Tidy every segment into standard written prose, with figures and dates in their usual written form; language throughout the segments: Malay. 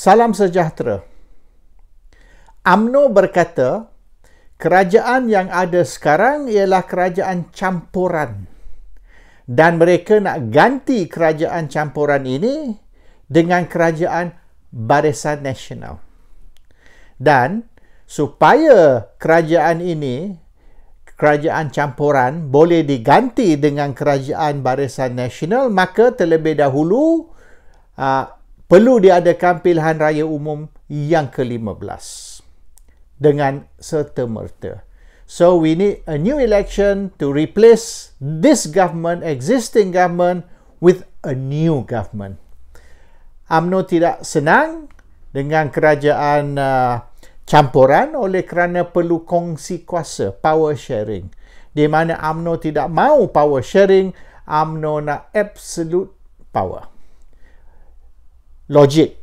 Salam sejahtera. UMNO berkata, kerajaan yang ada sekarang ialah kerajaan campuran. Dan mereka nak ganti kerajaan campuran ini dengan kerajaan Barisan Nasional. Dan supaya kerajaan ini, kerajaan campuran, boleh diganti dengan kerajaan Barisan Nasional, maka terlebih dahulu perlu diadakan pilihan raya umum yang ke-15 dengan serta-merta. So we need a new election to replace this government, existing government, with a new government. UMNO tidak senang dengan kerajaan campuran oleh kerana perlu kongsi kuasa, power sharing. Di mana UMNO tidak mahu power sharing, UMNO nak absolute power. Logik.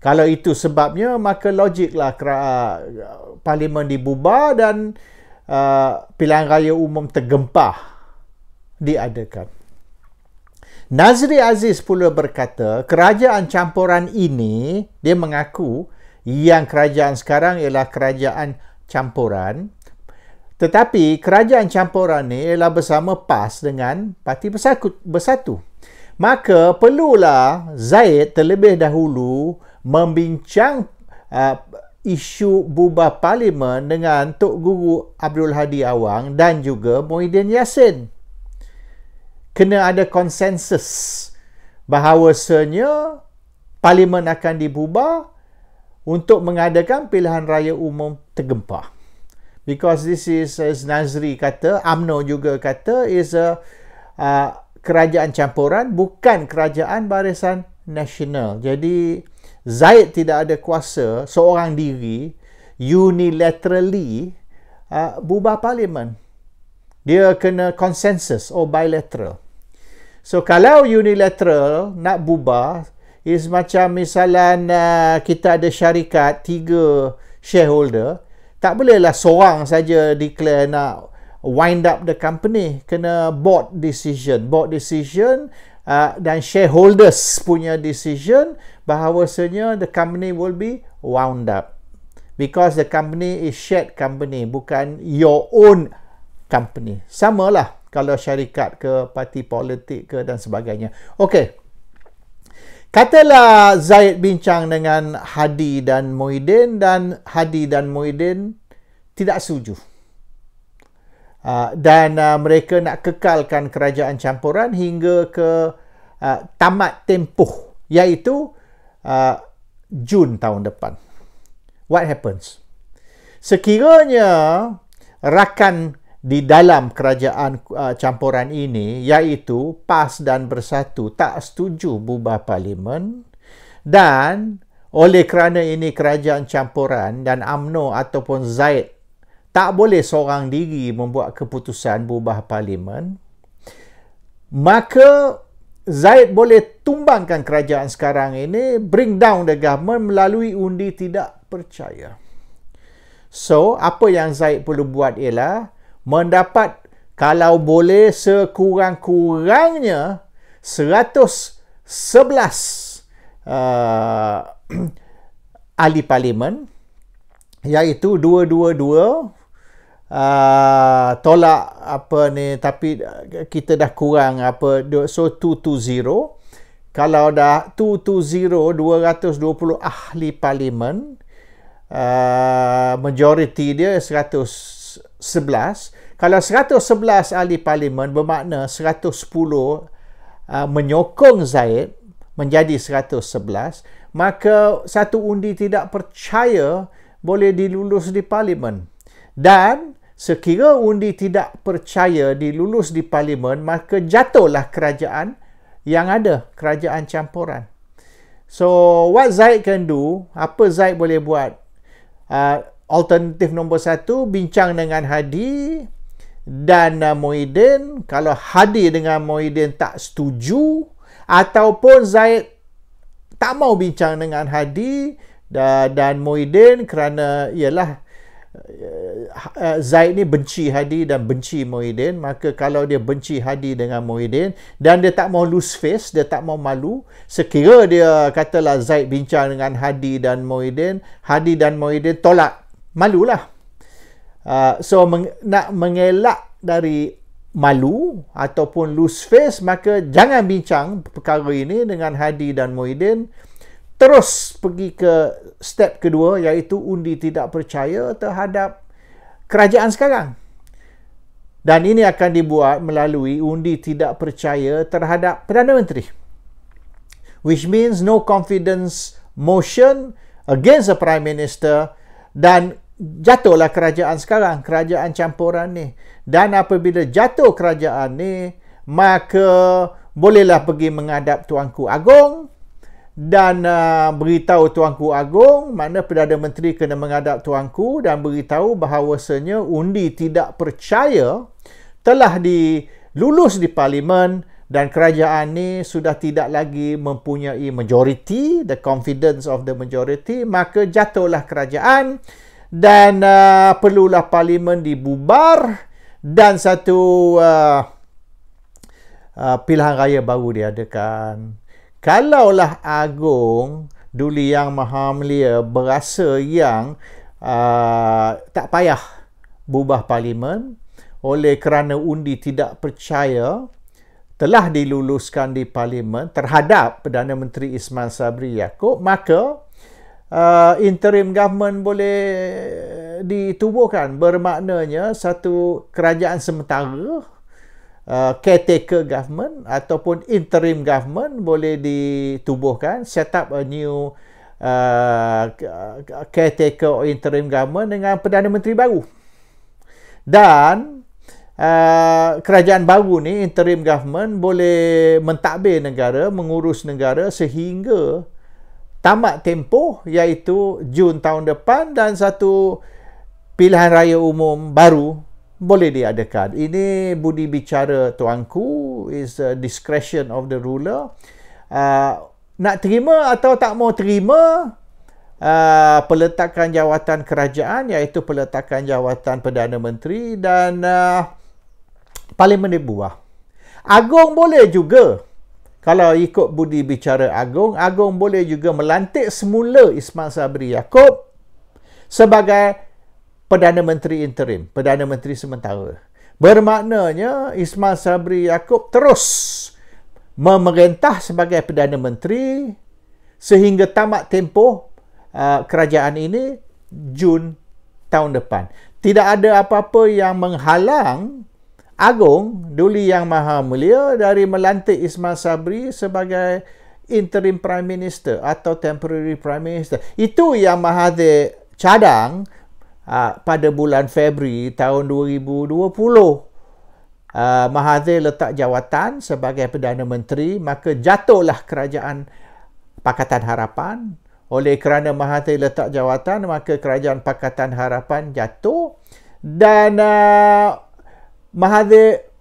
Kalau itu sebabnya, maka logiklah parlimen dibubar dan pilihan raya umum tergempah diadakan. Nazri Aziz pula berkata, kerajaan campuran ini, dia mengaku yang kerajaan sekarang ialah kerajaan campuran, tetapi kerajaan campuran ini ialah bersama PAS dengan Parti Bersatu. Maka perlulah Zaid terlebih dahulu membincang isu bubar parlimen dengan Tok Guru Abdul Hadi Awang dan juga Muhyiddin Yassin. Kena ada konsensus bahawasanya parlimen akan dibubar untuk mengadakan pilihan raya umum tergempah. Because this is, as Nazri kata, UMNO juga kata, is a kerajaan campuran, bukan kerajaan Barisan Nasional. Jadi Zaid tidak ada kuasa seorang diri unilaterally bubar parlimen. Dia kena konsensus or bilateral. So kalau unilateral nak bubar, is macam misalnya kita ada syarikat 3 shareholder, tak bolehlah seorang saja declare nak wind up the company. Kena board decision dan shareholders punya decision bahawasanya the company will be wound up, because the company is shared company, bukan your own company. Samalah kalau syarikat ke, parti politik ke dan sebagainya. Okey. Katalah Zaid bincang dengan Hadi dan Muhyiddin dan Hadi dan Muhyiddin tidak setuju. Dan mereka nak kekalkan kerajaan campuran hingga ke tamat tempoh, iaitu Jun tahun depan. What happens? Sekiranya rakan di dalam kerajaan campuran ini, iaitu PAS dan Bersatu, tak setuju bubar parlimen, dan oleh kerana ini kerajaan campuran dan UMNO ataupun Zaid tak boleh seorang diri membuat keputusan bubar parlimen, maka Zaid boleh tumbangkan kerajaan sekarang ini, bring down the government melalui undi tidak percaya. So, apa yang Zaid perlu buat ialah mendapat, kalau boleh sekurang-kurangnya 111 ahli parlimen, iaitu 222 tolak apa ni, tapi kita dah kurang apa, so 220. Kalau dah 220, 220 ahli parlimen, majoriti dia 111. Kalau 111 ahli parlimen, bermakna 110 menyokong Zaid menjadi 111, maka satu undi tidak percaya boleh dilulus di parlimen. Dan sekira undi tidak percaya dilulus di parlimen, maka jatuhlah kerajaan yang ada, kerajaan campuran. So, what Zaid can do, apa Zaid boleh buat? Alternatif nombor 1, bincang dengan Hadi dan Muhyiddin. Kalau Hadi dengan Muhyiddin tak setuju, ataupun Zaid tak mau bincang dengan Hadi dan Muhyiddin kerana ialah Zaid ni benci Hadi dan benci Muhyiddin. Maka kalau dia benci Hadi dengan Muhyiddin dan dia tak mau lose face, dia tak mau malu, sekira dia katalah Zaid bincang dengan Hadi dan Muhyiddin, Hadi dan Muhyiddin tolak, malulah. So nak mengelak dari malu ataupun lose face, maka jangan bincang perkara ini dengan Hadi dan Muhyiddin. Terus pergi ke step kedua, iaitu undi tidak percaya terhadap kerajaan sekarang. Dan ini akan dibuat melalui undi tidak percaya terhadap Perdana Menteri. Which means no confidence motion against the Prime Minister, dan jatuhlah kerajaan sekarang, kerajaan campuran ni. Dan apabila jatuh kerajaan ni, maka bolehlah pergi menghadap Tuanku Agong dan beritahu Tuanku Agong, mana Perdana Menteri kena menghadap Tuanku dan beritahu bahawasanya undi tidak percaya telah dilulus di Parlimen dan kerajaan ni sudah tidak lagi mempunyai majority, the confidence of the majority, maka jatuhlah kerajaan dan perlulah Parlimen dibubar dan satu pilihan raya baru diadakan. Kalaulah Agong Duli Yang Maha Mulia berasa yang tak payah bubar Parlimen oleh kerana undi tidak percaya telah diluluskan di Parlimen terhadap Perdana Menteri Ismail Sabri Yaakob, maka interim government boleh ditubuhkan. Bermaknanya satu kerajaan sementara, caretaker government ataupun interim government boleh ditubuhkan, set up a new caretaker or interim government dengan Perdana Menteri baru. Dan kerajaan baru ni, interim government, boleh mentadbir negara, mengurus negara sehingga tamat tempoh, iaitu Jun tahun depan, dan satu pilihan raya umum baru boleh diadakan. Ini budi bicara Tuanku, is a discretion of the ruler. Nak terima atau tak mau terima peletakan jawatan kerajaan, iaitu peletakan jawatan Perdana Menteri, dan Parlimen dibubar. Agong boleh juga, kalau ikut budi bicara Agong, Agong boleh juga melantik semula Ismail Sabri Yaakob sebagai Perdana Menteri interim, Perdana Menteri sementara. Bermaknanya Ismail Sabri Yaakob terus memerintah sebagai Perdana Menteri sehingga tamat tempoh kerajaan ini Jun tahun depan. Tidak ada apa-apa yang menghalang Agong Duli Yang Maha Mulia dari melantik Ismail Sabri sebagai interim Prime Minister atau temporary Prime Minister. Itu yang Mahathir cadang pada bulan Februari tahun 2020. Mahathir letak jawatan sebagai Perdana Menteri, maka jatuhlah kerajaan Pakatan Harapan. Oleh kerana Mahathir letak jawatan, maka kerajaan Pakatan Harapan jatuh, dan Mahathir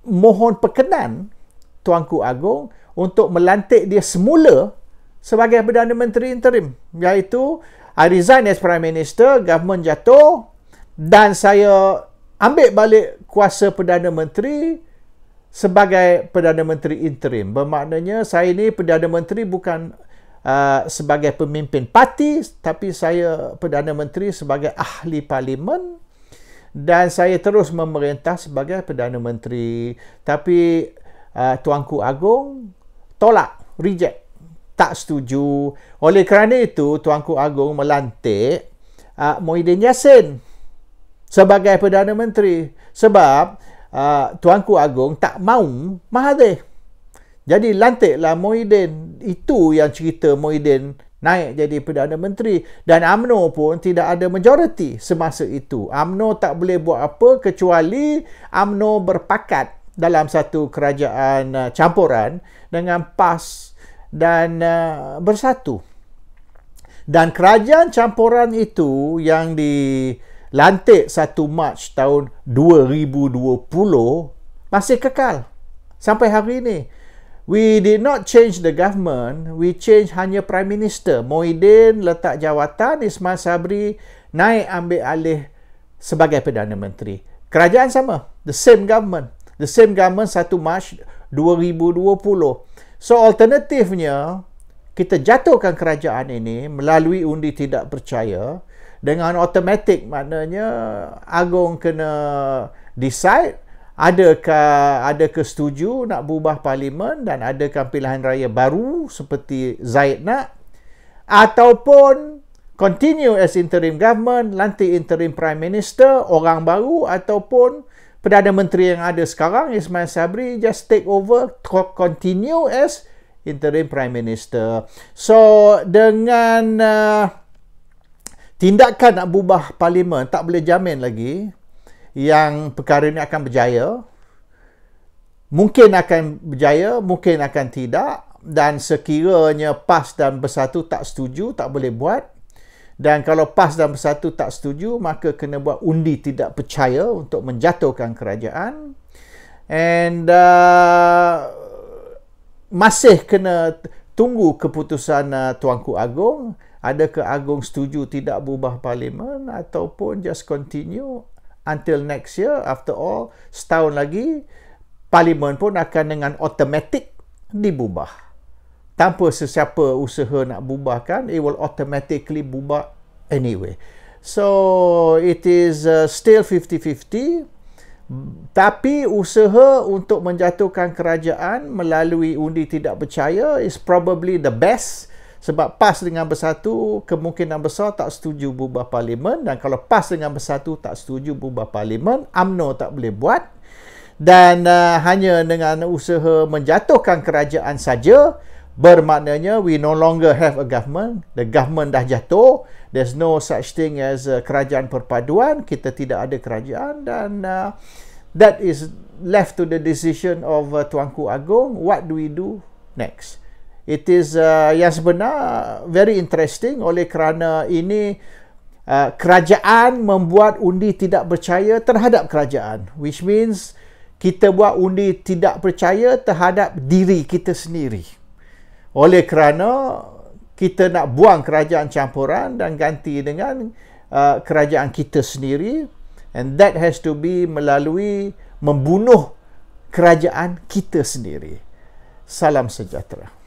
mohon perkenan Tuanku Agong untuk melantik dia semula sebagai Perdana Menteri interim, iaitu I resign as Prime Minister, government jatuh, dan saya ambil balik kuasa Perdana Menteri sebagai Perdana Menteri interim. Bermaknanya saya ni Perdana Menteri bukan sebagai pemimpin parti, tapi saya Perdana Menteri sebagai ahli Parlimen, dan saya terus memerintah sebagai Perdana Menteri. Tapi Tuanku Agong tolak, reject, tak setuju. Oleh kerana itu, Tuanku Agong melantik Muhyiddin Yassin sebagai Perdana Menteri. Sebab Tuanku Agong tak mahu Mahathir. Jadi lantiklah Muhyiddin. Itu yang cerita Muhyiddin naik jadi Perdana Menteri. Dan UMNO pun tidak ada majoriti semasa itu. UMNO tak boleh buat apa kecuali UMNO berpakat dalam satu kerajaan campuran dengan PAS dan bersatu. Dan kerajaan campuran itu yang dilantik 1 Mac tahun 2020 masih kekal sampai hari ini. We did not change the government, we change hanya Prime Minister. Muhyiddin letak jawatan, Ismail Sabri naik ambil alih sebagai Perdana Menteri. Kerajaan sama, the same government 1 Mac 2020. So alternatifnya, kita jatuhkan kerajaan ini melalui undi tidak percaya dengan automatik, maknanya Agong kena decide adakah setuju nak berubah parlimen dan adakah pilihan raya baru seperti Zaid nak, ataupun continue as interim government, lantik interim prime minister, orang baru, ataupun Perdana Menteri yang ada sekarang Ismail Sabri just take over, continue as interim prime minister. So dengan tindakan nak berubah parlimen, tak boleh jamin lagi yang perkara ini akan berjaya. Mungkin akan berjaya, mungkin akan tidak. Dan sekiranya PAS dan Bersatu tak setuju, tak boleh buat. Dan kalau PAS dan Bersatu tak setuju, maka kena buat undi tidak percaya untuk menjatuhkan kerajaan. And masih kena tunggu keputusan Tuanku Agong. Adakah Agong setuju tidak berubah parlimen ataupun just continue until next year. After all, setahun lagi parlimen pun akan dengan automatik dibubah. Tanpa sesiapa usaha nak bubahkan, it will automatically bubah anyway. So it is still 50-50. Tapi usaha untuk menjatuhkan kerajaan melalui undi tidak percaya is probably the best. Sebab PAS dengan Bersatu kemungkinan besar tak setuju berubah parlimen, dan kalau PAS dengan Bersatu tak setuju berubah parlimen, UMNO tak boleh buat. Dan hanya dengan usaha menjatuhkan kerajaan saja, bermaknanya we no longer have a government. The government dah jatuh. There's no such thing as kerajaan perpaduan. Kita tidak ada kerajaan, dan that is left to the decision of Tuanku Agong. What do we do next? It is yang sebenar very interesting, oleh kerana ini kerajaan membuat undi tidak percaya terhadap kerajaan, which means kita buat undi tidak percaya terhadap diri kita sendiri. Oleh kerana kita nak buang kerajaan campuran dan ganti dengan kerajaan kita sendiri, and that has to be melalui membunuh kerajaan kita sendiri. Salam sejahtera.